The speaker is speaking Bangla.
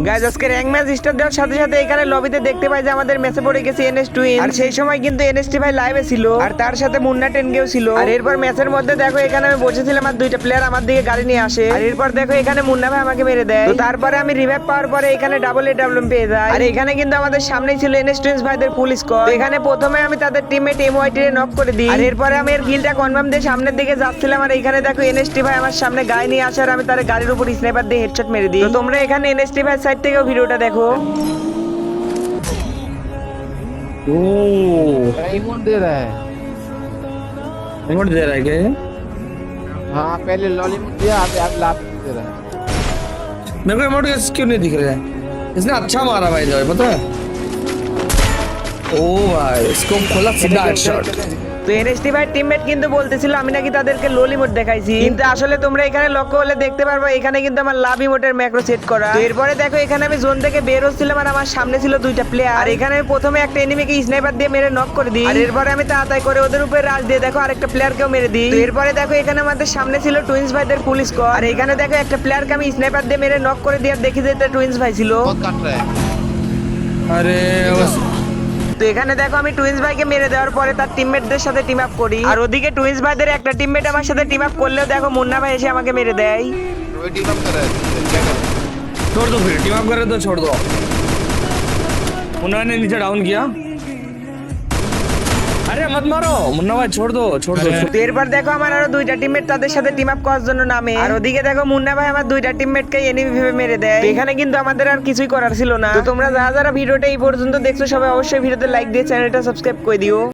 গাইস আজকে র‍্যাঙ্ক ম্যাচ স্টার্ট দেওয়ার সাথে সাথে এখানে লবিতে দেখতে পাই যে আমাদের ম্যাচে পড়ে গেছে এনএস টুইন। আর সেই সময় কিন্তু এনএসটি ভাই লাইভে ছিল আর তার সাথে মুন্না টেনগেও ছিল। আর এরপর ম্যাচের মধ্যে দেখো এখানে আমি বসেছিলাম আর দুইটা প্লেয়ার আমার দিকে গাড়ি নিয়ে আসে। আর এরপর দেখো এখানে মুন্না ভাই আমাকে মেরে দেয়। তো তারপরে আমি রিভাইভ পাওয়ার পরে এখানে ডাবল পেয়ে যাই। আর এখানে কিন্তু আমাদের সামনেই ছিল এনএস টুইন্স ভাইদের ফুল স্কোয়াড। তো এখানে প্রথমে আমি তাদের টিমমেট এমওয়াইটি রে নক করে দিই। আর এরপরে আমি এর কিলটা কনফার্ম দিয়ে সামনের দিকে যাচ্ছিলাম। আর এখানে দেখো এনএসটি ভাই আমার সামনে গাড়ি নিয়ে আসে আর আমি তার গাড়ির উপর স্নাইপার দিয়ে হেডশট মেরে দিই। তো তোমরা এখানে এনএসটি ভাই সাইড থেকেও ভিডিওটা দেখো। इमोट दे रहा है। इमोट दे रहा है क्या ये? हाँ पहले लॉलीपॉप दिया अब लाभ दे रहा है। मेरे को इमोट क्यों नहीं दिख रहा है? इसने अच्छा मारा भाई जो पता है? ओ भाई इसको खोला सीधा हेडशॉट। তো এনএসটি ভাই টিমমেট কিন্তু বলতেছিল আমি নাকি তাদেরকে লোল ইমোট দেখাইছি, কিন্তু আসলে তোমরা এখানে লক্ষ্য হলে দেখতে পারবে এখানে কিন্তু আমার লাভ ইমোটের ম্যাক্রো সেট করা। তো এরপরে দেখো এখানে আমি জোন থেকে বের হচ্ছিলাম আর আমার সামনে ছিল দুইটা প্লেয়ার। আর এখানে আমি প্রথমে একটা এনিমিকে স্নাইপার দিয়ে মেরে নক করে দিই। আর এরপরে আমি তাড়াতাড়ি করে ওদের উপরে রাশ দিয়ে দেখো আরেকটা প্লেয়ারকেও মেরে দিই। তো এরপরে দেখো এখানে আমাদের সামনে ছিল টুইন্স ভাইদের ফুল স্কোয়াড। আর এখানে দেখো একটা প্লেয়ারকে আমি স্নাইপার দিয়ে মেরে নক করে দিয়ে দেখি যে এটা টুইন্স ভাই ছিল। बहुत काट रहा है। अरे बस তো এখানে দেখো আমি টুইন্স ভাইকে মেরে দেওয়ার পরে তার টিমমেটদের সাথে টিম আপ করি। আর ওদিকে টুইন্স ভাইদের একটা টিমমেট আমার সাথে টিম আপ করলেও দেখো মুন্না ভাই এসে আমাকে মেরে দেয়। वो टीम अप कर रहा है क्या कर रहा है? छोड़ दो फिर टीम अप कर रहे तो छोड़ दो। मुन्ना ने नीचे डाउन किया। अरे मत मारो मुन्ना भाई छोड़ दो छोड़ दो। তো এরপর দেখো আমার আরো দুইটা টিমমেট তাদের সাথে টিম আপ করার জন্য নামে। আর ওদিকে দেখো মুন্না ভাই আমার দুইটা টিমমেটকে এনিমি ভেবে মেরে দেয়। তো এখানে কিন্তু আমাদের আর কিছুই করার ছিল না। তো তোমরা যারা যারা ভিডিওটা এই পর্যন্ত দেখছো সবাই অবশ্যই ভিডিওতে লাইক দিয়ে চ্যানেলটা সাবস্ক্রাইব করে দিও।